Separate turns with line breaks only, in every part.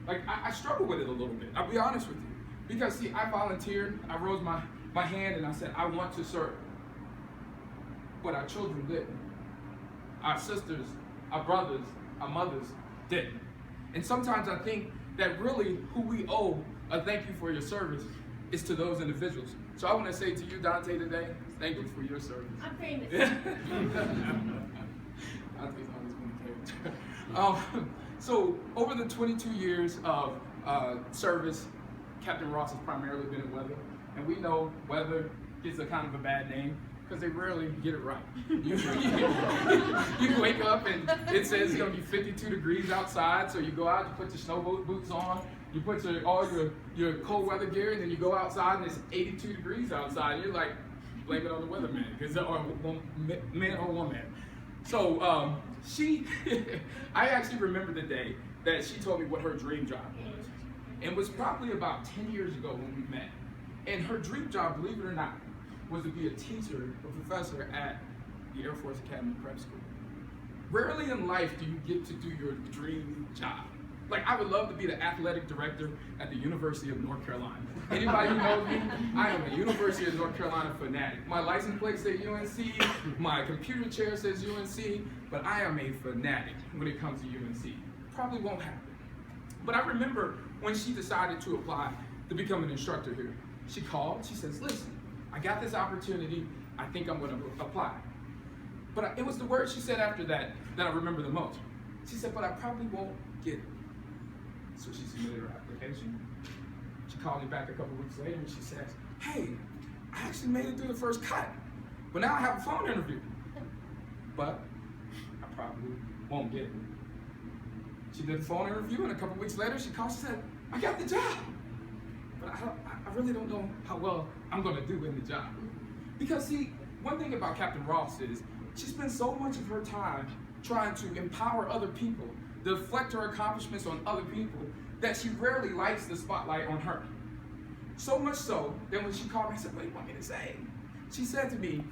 Like, I struggle with it a little bit. I'll be honest with you. Because, see, I volunteered, I rose my hand, and I said, I want to serve. But our children didn't. Our sisters, our brothers, our mothers didn't. And sometimes I think that really who we owe a thank you for your service is to those individuals. So I want to say to you, Dante, today, thank you for your service.
I'm famous.
Dante's always been a character. So over the 22 years of service, Captain Ross has primarily been in weather. And we know weather gets a kind of a bad name because they rarely get it right. You wake up and it says it's going to be 52 degrees outside, so you go out, you put your snow boots on, you put all your cold weather gear, and then you go outside and it's 82 degrees outside, and you're like, blame it on the weatherman, or man or woman. So I actually remember the day that she told me what her dream job was. And it was probably about 10 years ago when we met. And her dream job, believe it or not, was to be a teacher, a professor at the Air Force Academy Prep School. Rarely in life do you get to do your dream job. Like, I would love to be the athletic director at the University of North Carolina. Anybody who knows me, I am a University of North Carolina fanatic. My license plate says UNC, my computer chair says UNC, but I am a fanatic when it comes to UNC. Probably won't happen. But I remember when she decided to apply to become an instructor here. She called, she says, listen, I got this opportunity, I think I'm gonna apply. But it was the word she said after that I remember the most. She said, but I probably won't get it. So she submitted her application. She called me back a couple weeks later and she says, hey, I actually made it through the first cut, but now I have a phone interview. But I probably won't get it. She did the phone interview and a couple weeks later she called and said, I got the job. But I really don't know how well I'm gonna do in the job. Because see, one thing about Captain Ross is she spends so much of her time trying to empower other people, deflect her accomplishments on other people, that she rarely lights the spotlight on her. So much so that when she called me, I said, what do you want me to say? She said to me,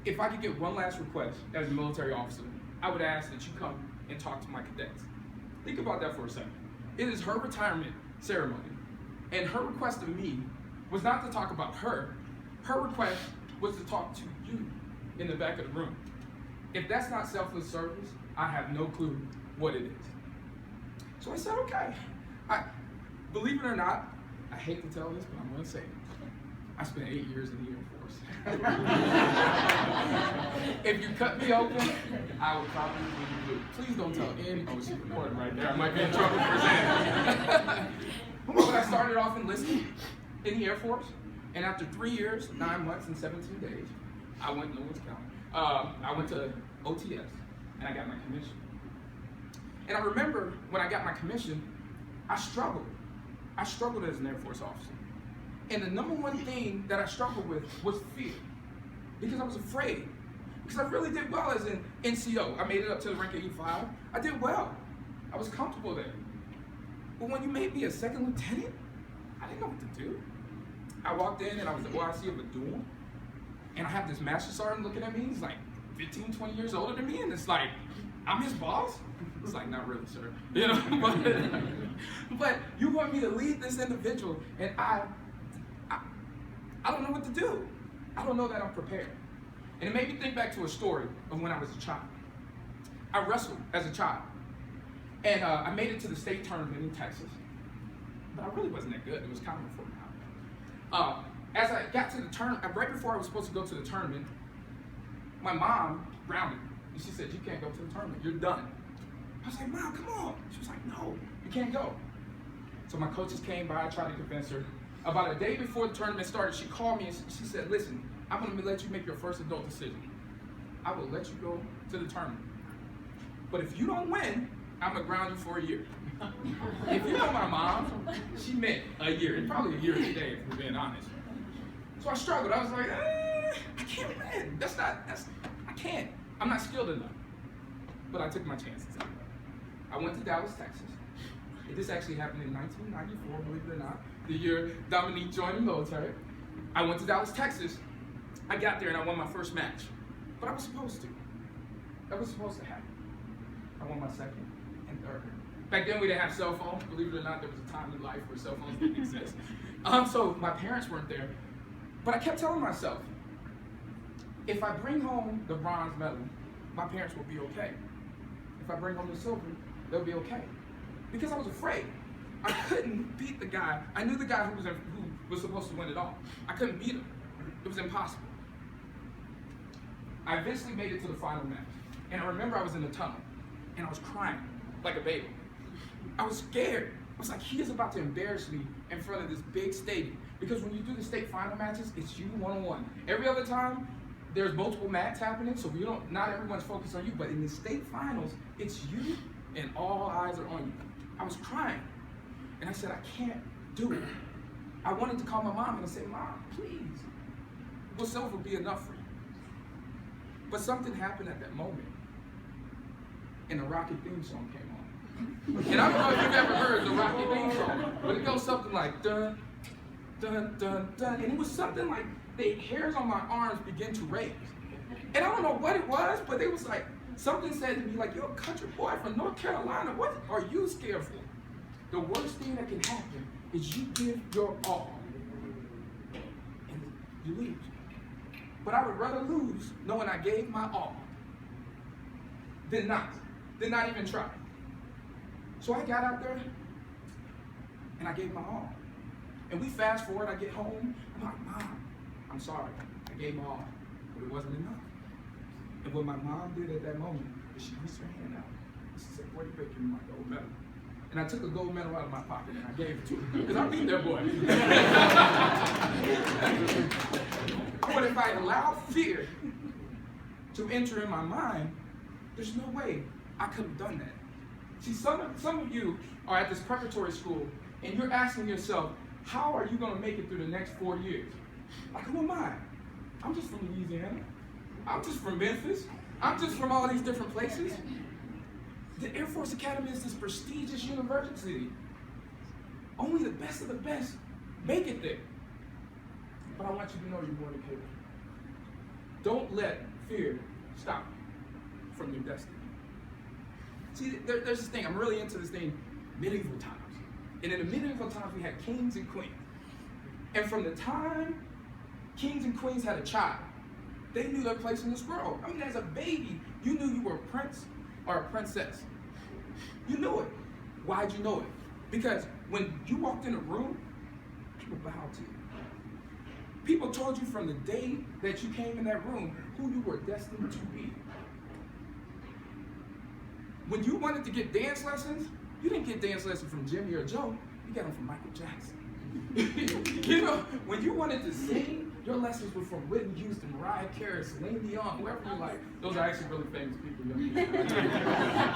if I could get one last request as a military officer, I would ask that you come and talk to my cadets. Think about that for a second. It is her retirement ceremony. And her request of me was not to talk about her. Her request was to talk to you in the back of the room. If that's not selfless service, I have no clue what it is. So I said, okay. Believe it or not, I hate to tell this, but I'm gonna say it. I spent 8 years in the Air Force. If you cut me open, I would probably leave you. Please don't tell any. Oh, she's recording right there. I might be in trouble for saying. But I started off enlisting in the Air Force, and after 3 years, 9 months, and 17 days, I went to Lewis County. I went to OTS, and I got my commission. And I remember when I got my commission, I struggled. I struggled as an Air Force officer. And the number one thing that I struggled with was fear, because I was afraid. Because I really did well as an NCO. I made it up to the rank of E5. I did well. I was comfortable there. But when you made me a second lieutenant, I didn't know what to do. I walked in and I was the OIC of a duel. And I have this master sergeant looking at me. He's like 15, 20 years older than me. And it's like, I'm his boss? It's like, not really, sir. You know, but you want me to lead this individual, and I don't know what to do. I don't know that I'm prepared. And it made me think back to a story of when I was a child. I wrestled as a child. And I made it to the state tournament in Texas. But I really wasn't that good. It was kind of before now. As I got to the tournament, right before I was supposed to go to the tournament, my mom grounded me. And she said, you can't go to the tournament. You're done. I was like, Mom, come on. She was like, no, you can't go. So my coaches came by, I tried to convince her. About a day before the tournament started, she called me and she said, listen, I'm gonna let you make your first adult decision. I will let you go to the tournament. But if you don't win, I'm gonna ground you for a year. If you know my mom, she meant a year, and probably a year today, if we're being honest. So I struggled. I was like, I can't win. I can't. I'm not skilled enough. But I took my chances. I went to Dallas, Texas. This actually happened in 1994, believe it or not, the year Dominique joined the military. I went to Dallas, Texas. I got there and I won my first match. But I was supposed to. That was supposed to happen. I won my second and third. Back then we didn't have cell phones. Believe it or not, there was a time in life where cell phones didn't exist. So my parents weren't there. But I kept telling myself, if I bring home the bronze medal, my parents will be okay. If I bring home the silver, they'll be okay. Because I was afraid. I couldn't beat the guy. I knew the guy who was supposed to win it all. I couldn't beat him. It was impossible. I eventually made it to the final match. And I remember I was in the tunnel, and I was crying like a baby. I was scared. I was like, he is about to embarrass me in front of this big stadium. Because when you do the state final matches, it's you one-on-one. Every other time, there's multiple mats happening, so not everyone's focused on you. But in the state finals, it's you, and all eyes are on you. I was crying, and I said, I can't do it. I wanted to call my mom and I said, Mom, please, will silver be enough for you? But something happened at that moment, and the Rocky theme song came on. And I don't know if you've ever heard the Rocky theme song, but it goes something like dun, dun, dun, dun, and it was something like the hairs on my arms began to raise. And I don't know what it was, but it was like, something said to me like, you're a country boy from North Carolina, what are you scared for? The worst thing that can happen is you give your all, and you lose. But I would rather lose knowing I gave my all than not even try. So I got out there and I gave my all. And we fast forward, I get home, I'm like, Mom, I'm sorry, I gave my all, but it wasn't enough. And what my mom did at that moment is she reached her hand out. She said, "Boy, you better give me my gold medal." And I took a gold medal out of my pocket and I gave it to her. Because I beat that boy. But if I allowed fear to enter in my mind, there's no way I could have done that. See, some of you are at this preparatory school and you're asking yourself, how are you going to make it through the next 4 years? Like, who am I? I'm just from Louisiana. I'm just from Memphis. I'm just from all these different places. The Air Force Academy is this prestigious university. Only the best of the best make it there. But I want you to know you're more than capable. Don't let fear stop you from your destiny. See, there's this thing, I'm really into this thing, medieval times. And in the medieval times, we had kings and queens. And from the time kings and queens had a child, they knew their place in this world. I mean, as a baby, you knew you were a prince or a princess. You knew it. Why'd you know it? Because when you walked in a room, people bowed to you. People told you from the day that you came in that room who you were destined to be. When you wanted to get dance lessons, you didn't get dance lessons from Jimmy or Joe, you got them from Michael Jackson. You know, when you wanted to sing, your lessons were from Whitney Houston, Mariah Carey, Celine Dion, whoever you like. Those are actually really famous people. You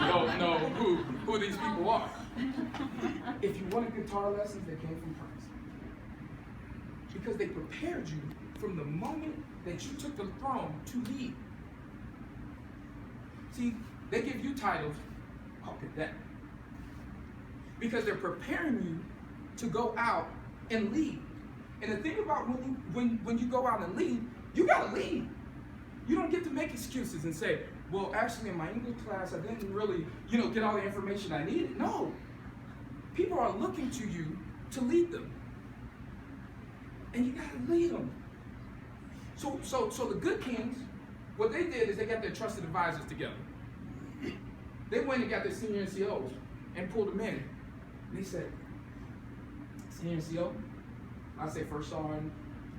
don't know who these people are. If you wanted guitar lessons, they came from Prince. Because they prepared you from the moment that you took the throne to lead. See, they give you titles called cadet. Because they're preparing you to go out and lead. And the thing about when you go out and lead, you gotta lead. You don't get to make excuses and say, well, actually in my English class, I didn't really, get all the information I needed. No. People are looking to you to lead them. And you gotta lead them. So the good kings, what they did is they got their trusted advisors together. They went and got their senior NCOs and pulled them in. And they said, senior NCO, I say first sergeant,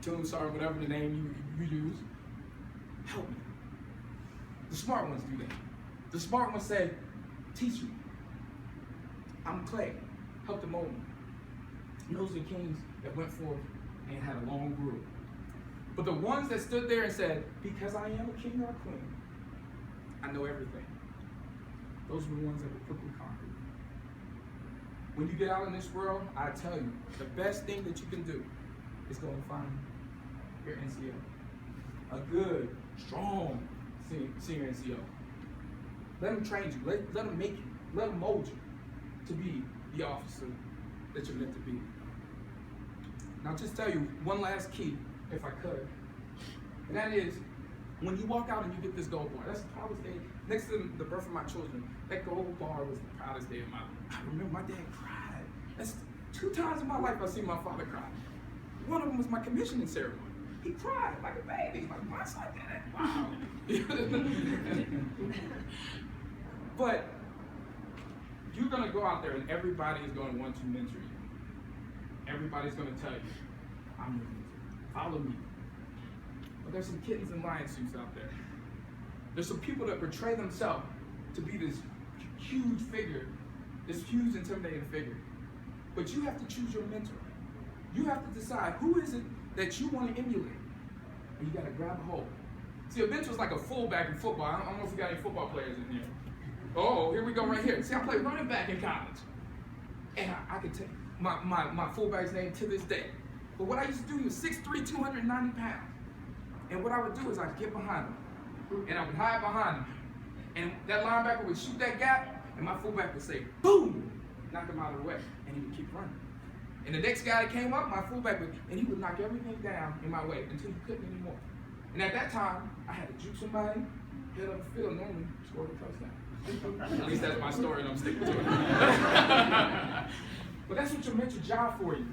platoon sergeant, whatever the name you use, help me. The smart ones do that. The smart ones say, teach me. I'm Clay, help them mold me. And those are the kings that went forth and had a long rule. But the ones that stood there and said, because I am a king or a queen, I know everything. Those were the ones that were quickly conquered. When you get out in this world, I tell you, the best thing that you can do is go and find your NCO. A good, strong senior NCO. Let them train you, let them make you, let them mold you to be the officer that you're meant to be. Now, I'll just tell you one last key, if I could, and that is, When you walk out and you get this gold bar, that's the proudest day. Next to the birth of my children, that gold bar was the proudest day of my life. I remember my dad cried. That's 2 times in my life I've seen my father cry. One of them was my commissioning ceremony. He cried like a baby, like my son did it. Wow. But you're gonna go out there and everybody is gonna want to mentor you. Everybody's gonna tell you, I'm your mentor. Follow me. But there's some kittens in lion suits out there. There's some people that portray themselves to be this huge figure, this huge intimidating figure. But you have to choose your mentor. You have to decide who is it that you want to emulate. And you got to grab a hold. See, a mentor is like a fullback in football. I don't know if we got any football players in here. Oh, here we go right here. See, I played running back in college. And I can tell my fullback's name to this day. But what I used to do, he was 6'3", 290 pounds. And what I would do is I'd get behind him. And I would hide behind him. And that linebacker would shoot that gap, and my fullback would say, boom, knock him out of the way. And he would keep running. And the next guy that came up, my fullback would, and he would knock everything down in my way until he couldn't anymore. And at that time, I had to juke somebody, head up the field, normally score a touchdown. At least that's my story, and I'm sticking to it. But that's what your mentor's job for you.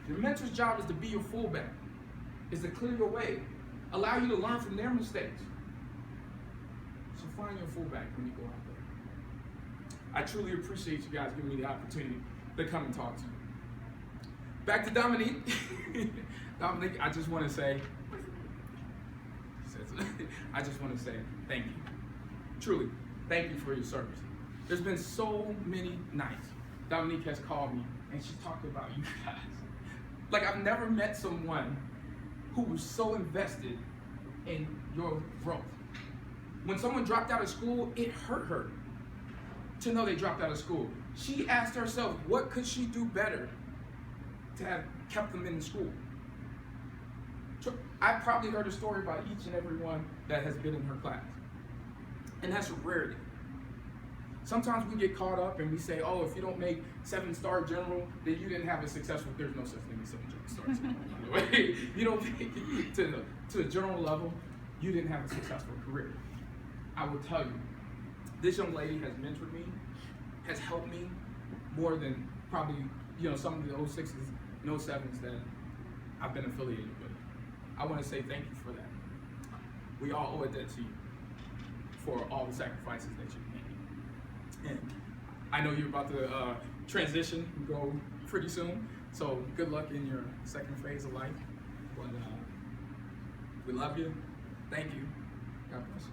Your mentor's job is to be your fullback, is to clear your way, allow you to learn from their mistakes. So find your fullback when you go out there. I truly appreciate you guys giving me the opportunity to come and talk to you. Back to Dominique. Dominique, I just want to say thank you. Truly, thank you for your service. There's been so many nights Dominique has called me and she's talked about you guys. Like, I've never met someone who was so invested in your growth. When someone dropped out of school, it hurt her to know they dropped out of school. She asked herself, what could she do better to have kept them in school? I've probably heard a story about each and every one that has been in her class. And that's a rarity. Sometimes we get caught up and we say, oh, if you don't make 7-star general, then you didn't have a successful, there's no such thing as 7-star general, by the way. You don't make it to the general level, you didn't have a successful career. I will tell you, this young lady has mentored me, has helped me more than probably, some of the 06s and 07s that I've been affiliated with. I want to say thank you for that. We all owe a debt to you for all the sacrifices that you've made. And I know you're about to transition and go pretty soon, so good luck in your second phase of life. But we love you. Thank you. God bless you.